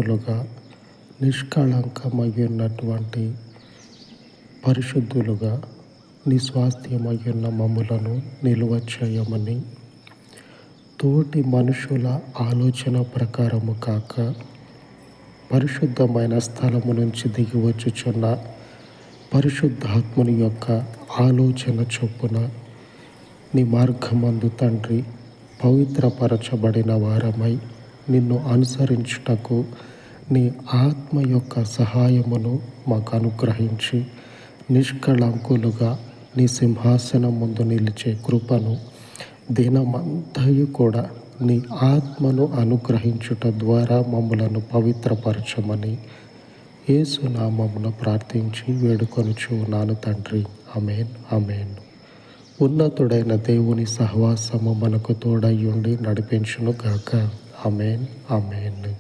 లుగా నిష్కళంకమయ్యున్నటువంటి పరిశుద్ధులుగా నీ స్వాస్థ్యమయ్యున్న మమ్ములను నిలువ చేయమని, తోటి మనుషుల ఆలోచన ప్రకారము కాక పరిశుద్ధమైన స్థలము నుంచి దిగి వచ్చుచున్న పరిశుద్ధాత్ముని యొక్క ఆలోచన చొప్పున నీ మార్గమందు తండ్రి పవిత్రపరచబడిన వారమై నిన్ను అనుసరించుటకు నీ ఆత్మ యొక్క సహాయమును మాకు అనుగ్రహించి నిష్కళంకులుగా నీ సింహాసనం ముందు నిలిచే కృపను దినమంతయు కూడా నీ ఆత్మను అనుగ్రహించుట ద్వారా మమ్ములను పవిత్రపరచమని యేసు నామమున ప్రార్థించి వేడుకొనుచున్నాను తండ్రి. ఆమేన్, ఆమేన్. ఉన్నతుడైన దేవుని సహవాసము మనకు తోడయ్యుండి నడిపించును గాక. ఆమేన్, ఆమేన్.